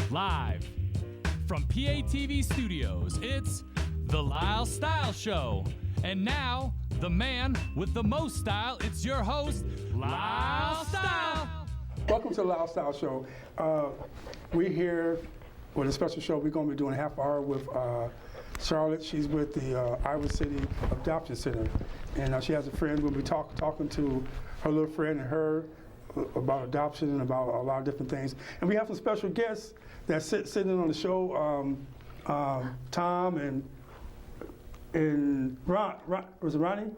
Live from PATV Studios, it's the Lyle Style Show. And now, the man with the most style, it's your host, Lyle Style. Welcome to the Lyle Style Show. We're here with a special show. We're going to be doing a half hour with Charlotte. She's with the Iowa City Adoption Center. And she has a friend. We'll be talking to her little friend and her about adoption and about a lot of different things. And we have some special guests that sitting on the show. Tom and was it Ronnie?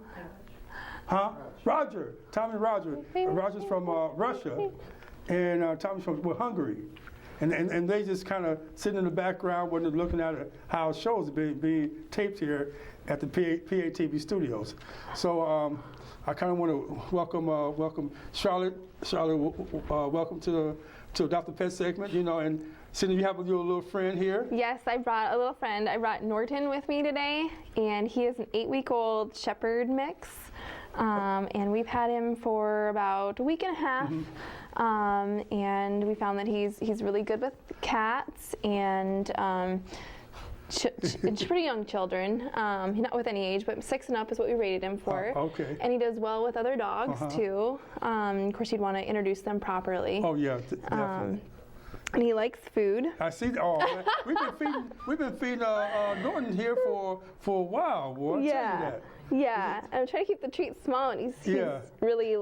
Huh? Roger. Tom and Roger. Roger's from Russia, and Tommy's from Hungary. And they just kind of sitting in the background when they're looking at how shows are being taped here at the PATV Studios. So I kind of want to welcome Charlotte. Charlotte, welcome to Adopt a Pet segment. You know, and Cindy, you have your little friend here. Yes, I brought a little friend. I brought Norton with me today, and he is an 8-week-old Shepherd mix. And we've had him for about a week and a half. Mm-hmm. And we found that he's really good with cats and pretty young children. He's not with any age, but 6 and up is what we rated him for. Okay. And he does well with other dogs too. Of course, you'd want to introduce them properly. Oh yeah, definitely. And he likes food. I see. Oh, we've been feeding Norton here for a while. Boy, yeah. Tell you that. Yeah, I'm trying to keep the treats small, and he's really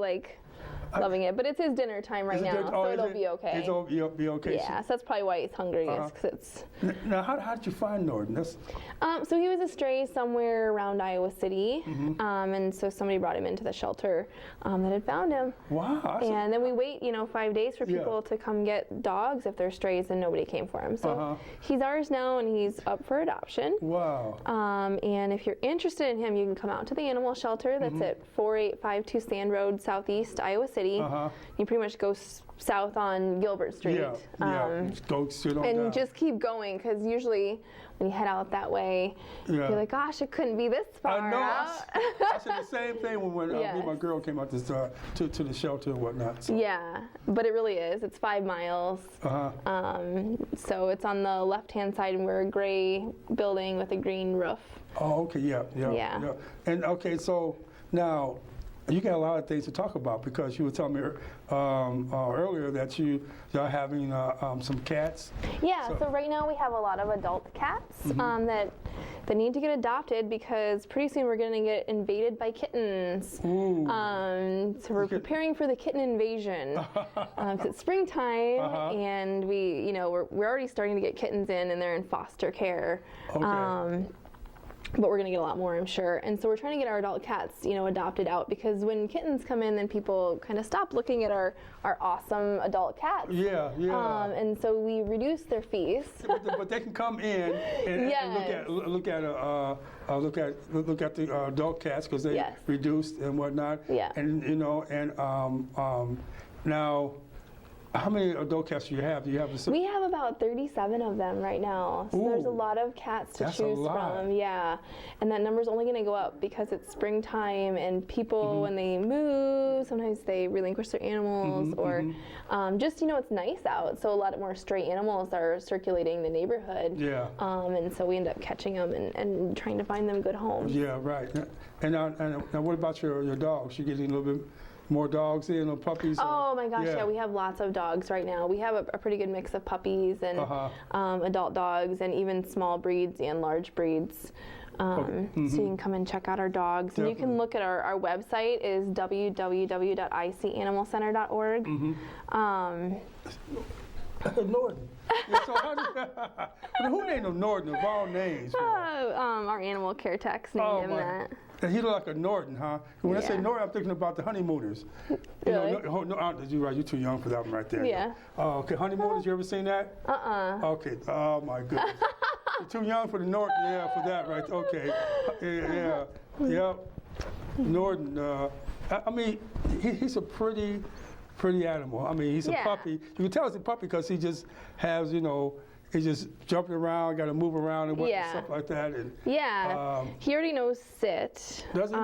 loving it. But it's his dinner time right now, so it'll be okay. It'll be okay. Yeah, so that's probably why he's hungry. Is 'cause it's. Now, how did you find Norton? So he was a stray somewhere around Iowa City, and so somebody brought him into the shelter that had found him. Wow. And then we wait, 5 days for people to come get dogs if they're strays, and nobody came for him. So he's ours now, and he's up for adoption. Wow. And if you're interested in him, you can come out to the animal shelter that's at 4852 Sand Road, Southeast, Iowa City. You pretty much go south on Gilbert Street. Go straight on and down. just keep going, because usually when you head out that way, you're like, gosh, it couldn't be this far I know. out. I said the same thing when me and my girl came out to the shelter and whatnot. So. Yeah, but it really is. It's 5 miles. So it's on the left-hand side, and we're a gray building with a green roof. Oh, okay, yeah. And okay, so now you got a lot of things to talk about, because you were telling me earlier that you're having some cats. Yeah, so right now we have a lot of adult cats that need to get adopted, because pretty soon we're going to get invaded by kittens. So we're preparing for the kitten invasion. 'Cause it's springtime, and we're already starting to get kittens in, and they're in foster care. Okay. But we're going to get a lot more, I'm sure. And so we're trying to get our adult cats, adopted out, because when kittens come in, then people kind of stop looking at our awesome adult cats. Yeah. And so we reduce their fees. but they can come in and look at the adult cats, because they reduced and whatnot. Yeah. And now, how many adult cats do you have? We have about 37 of them right now. So there's a lot of cats to choose from. Yeah. And that number's only going to go up because it's springtime, and people, when they move, sometimes they relinquish their animals, or just, it's nice out. So a lot more stray animals are circulating the neighborhood. Yeah. And so we end up catching them and trying to find them good homes. Yeah, right. And now what about your dogs? You're getting a little bit more dogs in, or puppies? Oh my gosh, yeah, we have lots of dogs right now. We have a pretty good mix of puppies and adult dogs, and even small breeds and large breeds. So you can come and check out our dogs. Definitely. And you can look at our website is www.icanimalcenter.org. Norton. So who named him Norton of all names? Our animal care techs named him that. And he looked like a Norton, huh? When I say Norton, I'm thinking about the honeymooners. Really? You're too young for that one right there. Yeah. Oh, okay. Honeymooners, you ever seen that? Okay. Oh my goodness. You're too young for the Norton. Yeah, for that, right? Okay. Yeah. Norton. I mean, he's a pretty animal. I mean, he's a puppy. You can tell it's a puppy because he just has, he's just jumping around, got to move around and stuff like that. And, he already knows sit. Does he? We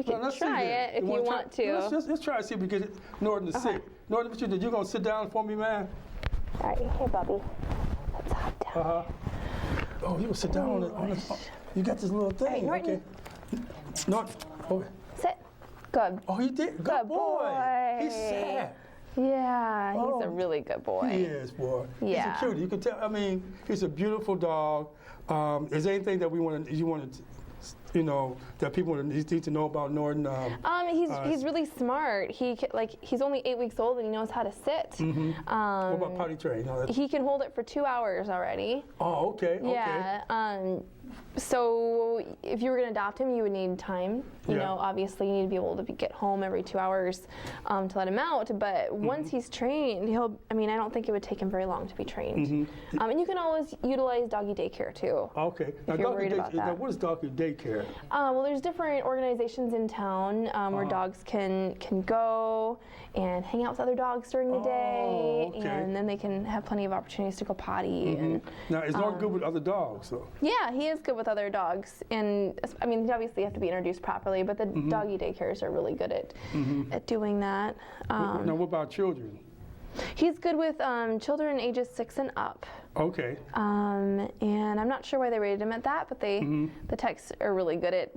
can try it if you want to. Let's try to see if we get Norton to sit. Norton, you're going to sit down for me, man? All right, hey, Bubby. Let's hop down. Oh, you will sit down on the. You got this little thing. All right, Norton. Okay. Norton. Oh. Sit. Good. Oh, he did. Good boy. He sat. Yeah, he's a really good boy. He is, boy. Yeah. He's a cutie. You can tell. I mean, he's a beautiful dog. Is there anything that you want to, that people need to know about Norton? He's really smart. He's only 8 weeks old and he knows how to sit. What about potty train? He can hold it for 2 hours already. Oh, okay. Yeah. So if you were going to adopt him, you would need time. You know, obviously you need to be able to get home every 2 hours to let him out. But once he's trained, I don't think it would take him very long to be trained. And you can always utilize doggy daycare too. Okay. If you're worried about that. Now, what is doggy daycare? Well, there's different organizations in town where dogs can go and hang out with other dogs during the day, and then they can have plenty of opportunities to go potty. And now, is Norton good with other dogs? So? Yeah, he is good with other dogs, and obviously you have to be introduced properly, but the doggy daycares are really good at doing that. Now, what about children? He's good with children ages 6 and up. Okay. And I'm not sure why they rated him at that, but the techs are really good at.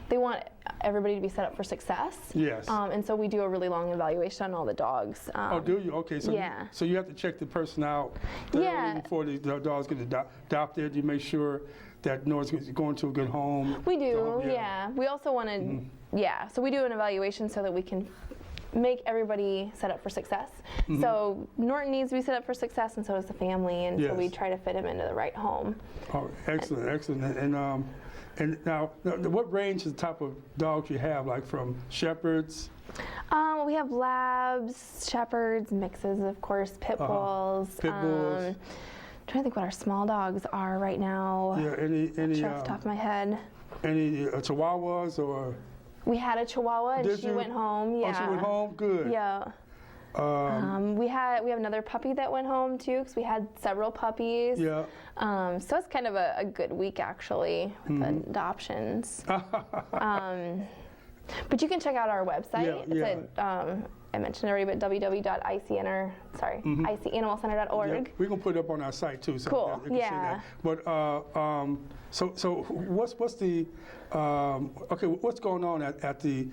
They want everybody to be set up for success. Yes. And so we do a really long evaluation on all the dogs. Oh, do you? Okay. So so you have to check the person out thoroughly before the dogs get adopted. You make sure that Norton's going to a good home. We do. Yeah. We also want to. So we do an evaluation so that we can make everybody set up for success. So Norton needs to be set up for success, and so does the family, and so we try to fit him into the right home. Oh, excellent. And now, what range is the type of dogs you have, like from shepherds? We have labs, shepherds, mixes, of course, pit bulls. Pit bulls. I'm trying to think what our small dogs are right now. Yeah, any Sure off the top of my head. Any chihuahuas or? We had a Chihuahua and she went home. Yeah. Oh, she went home. Good. Yeah. We have another puppy that went home too, because we had several puppies. Yeah. So it's kind of a good week actually with adoptions. But you can check out our website. It's at, I mentioned it already, but icanimalcenter.org. Yeah, we're gonna put it up on our site too. So cool. you can see that. But so what's the what's going on at the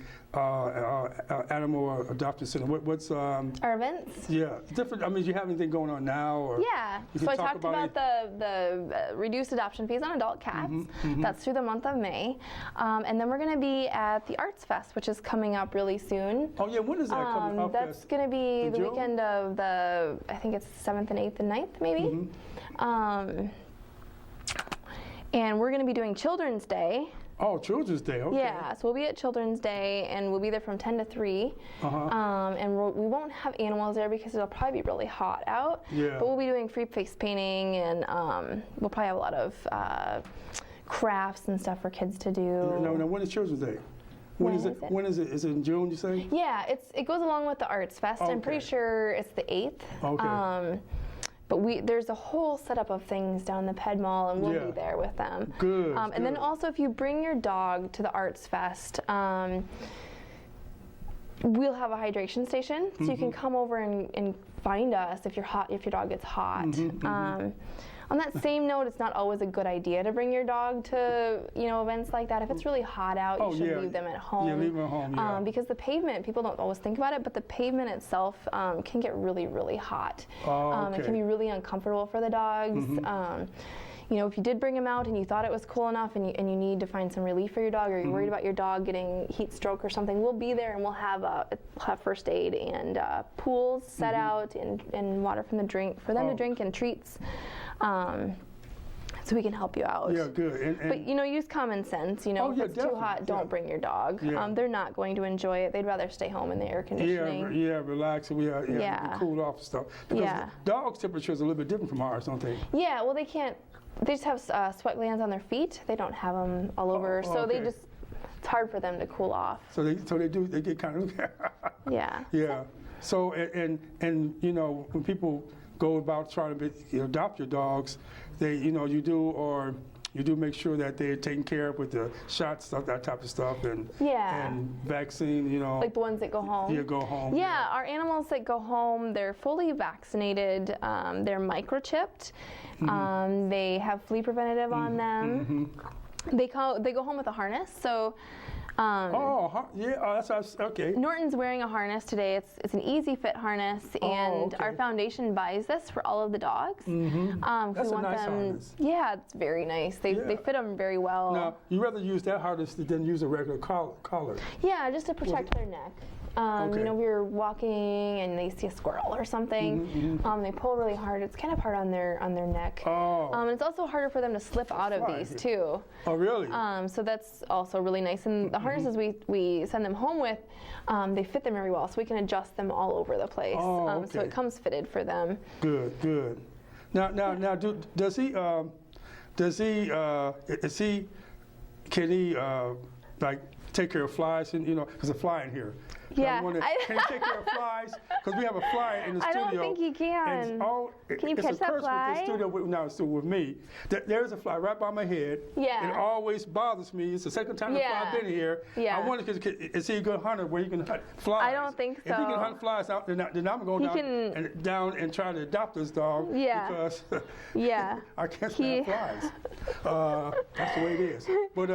animal adoption center? What's our events? Yeah, different. I mean, do you have anything going on now? Or yeah. So I talked about the reduced adoption fees on adult cats. That's through the month of May, and then we're going to be at the Arts Fest, which is coming up really soon. Oh yeah, when is that coming up? That's going to be the weekend of I think it's 7th and 8th and 9th maybe. And we're going to be doing Children's Day. Oh, Children's Day, okay. Yeah, so we'll be at Children's Day, and we'll be there from 10 to 3. And we won't have animals there because it'll probably be really hot out. Yeah. But we'll be doing free face painting, and we'll probably have a lot of crafts and stuff for kids to do. Now, when is Children's Day? When is it? When is it? Is it in June, you say? Yeah, it goes along with the Arts Fest. I'm pretty sure it's the 8th. Okay. But there's a whole setup of things down in the Ped Mall, and we'll be there with them. Good. And then also, if you bring your dog to the Arts Fest, we'll have a hydration station, so you can come over and find us if your dog gets hot. On that same note, it's not always a good idea to bring your dog to events like that. If it's really hot out, you should leave them at home. Yeah, leave them at home. Yeah. Because the pavement, people don't always think about it, but the pavement itself can get really, really hot. It can be really uncomfortable for the dogs. If you did bring him out and you thought it was cool enough and you need to find some relief for your dog, or you're worried about your dog getting heat stroke or something, we'll be there and we'll have first aid and pools set out and water for them to drink and treats. So we can help you out. Yeah, good. But use common sense. If it's too hot, don't bring your dog. Yeah. They're not going to enjoy it. They'd rather stay home in the air conditioning. Yeah, relax. We cool off and stuff. Because dogs' temperature is a little bit different from ours, don't they? Yeah. Well, they can't. They just have sweat glands on their feet. They don't have them all over. It's hard for them to cool off. So they get kind of. Yeah. Yeah. So and when people go about trying to adopt your dogs, you do or you do make sure that they're taken care of with the shots, stuff, that type of stuff, and vaccine, you know. Like the ones that go home? Yeah, go home. Yeah, our animals that go home, they're fully vaccinated. They're microchipped. They have flea preventative on them. They go home with a harness, so. That's okay. Norton's wearing a harness today. It's an easy fit harness, and our foundation buys this for all of the dogs. That's a nice harness. Yeah, it's very nice. They fit them very well. Now, you rather use that harness than use a regular collar? Yeah, just to protect their neck. You know, we were walking and they see a squirrel or something. They pull really hard. It's kind of hard on their neck. And it's also harder for them to slip out of these too. Oh, really? So that's also really nice. And the harnesses we send them home with, they fit them very well, so we can adjust them all over the place. So it comes fitted for them. Good. Now, can he like take care of flies? And you know, there's a fly in here. Yeah. Can he take care of flies? Because we have a fly in the studio. I don't think he can. Can you catch that fly? With the studio, now it's still with me. There's a fly right by my head. Yeah. It always bothers me. It's the second time the fly's been here. Yeah. I wonder, is he a good hunter where he can hunt flies? I don't think so. If he can hunt flies, then I'm going down and try to adopt this dog. Yeah. Because I can't stand He- flies. That's the way it is. But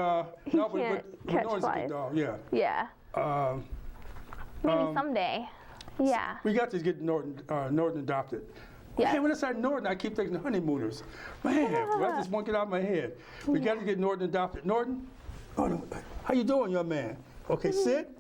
can't catch Norton's a flies. good dog. Yeah. Yeah. Maybe someday. Yeah. We got to get Norton adopted. Yeah. Man, when I say Norton, I keep thinking the honeymooners. Man, I just won't get out of my head. We got to get Norton adopted. Norton, how you doing, young man? Okay, sit.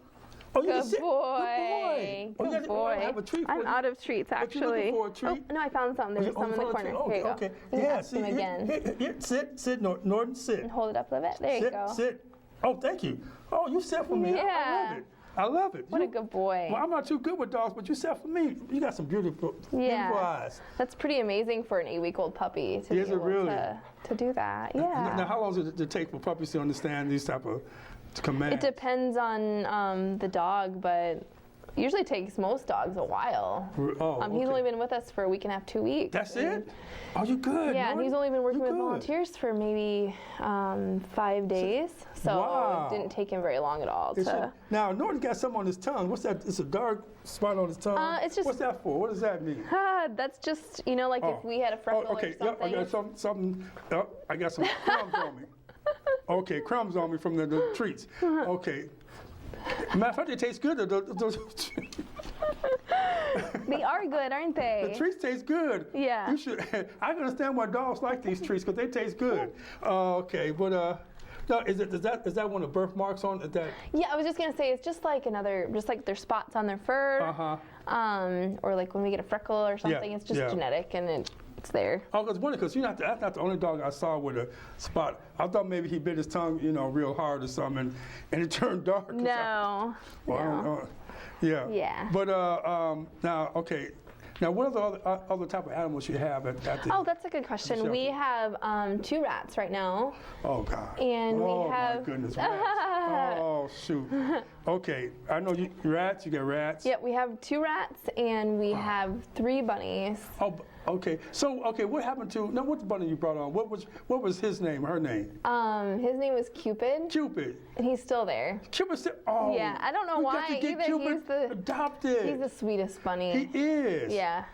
Oh, you can sit. Boy. Good boy. Good I have a treat for I'm you. out of treats, What, you looking actually. for a treat? Oh, no, I found some. There's some in the corner. Here you go. Okay. You can Yeah, ask them again. Here, sit, Norton, sit. And hold it up a little bit. There you go. Sit. Oh, thank you. Oh, you sat for me. Yeah. I love it. What a good boy. Well, I'm not too good with dogs, but you sat for me. You got some beautiful eyes. That's pretty amazing for an 8-week-old puppy to be able to do that. Yeah. Now, how long does it take for puppies to understand these type of commands? It depends on the dog, but usually takes most dogs a while. He's only been with us for a week and a half, 2 weeks. That's it? Oh, you good. Yeah, Norton? and he's only been working with volunteers for maybe 5 days, so it didn't take him very long at all. Now, Norton got something on his tongue. What's that? It's a dark spot on his tongue. It's just. What's that for? What does that mean? That's just, you know, like if we had a freckle or something. Yep, I got something. I got some crumbs on me. Okay, crumbs on me from the treats. Okay. Matter of fact, they taste good. They are good, aren't they? The treats taste good. Yeah. You should. I can understand why dogs like these treats because they taste good. Okay, but no, is that one of the birthmarks on it? Yeah, I was just gonna say it's just like there's spots on their fur. Or like when we get a freckle or something, it's just genetic and it's there. Oh, because that's not the only dog I saw with a spot. I thought maybe he bit his tongue, real hard or something, and it turned dark. No. I don't know. Yeah. Yeah. But now, okay. Now, what are the other type of animals you have at the? Oh, that's a good question. We have 2 rats right now. Oh God. And we have. Oh my goodness, rats. Oh shoot. Okay, I know you rats. You got rats. Yep, we have 2 rats and we have 3 bunnies. Oh, okay. So, what happened to? Now, what's the bunny you brought on? What was his name? Her name? His name was Cupid. Cupid. And he's still there. Cupid still. Oh. Yeah, I don't know we why got to get either. Cupid adopted. He's the sweetest bunny. He is. Yeah.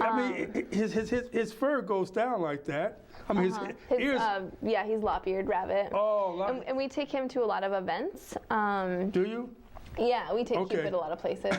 I mean, his fur goes down like that. I mean, his ears. He's lop-eared rabbit. Oh, and we take him to a lot of events. Do you? Yeah, we take Cupid a lot of places.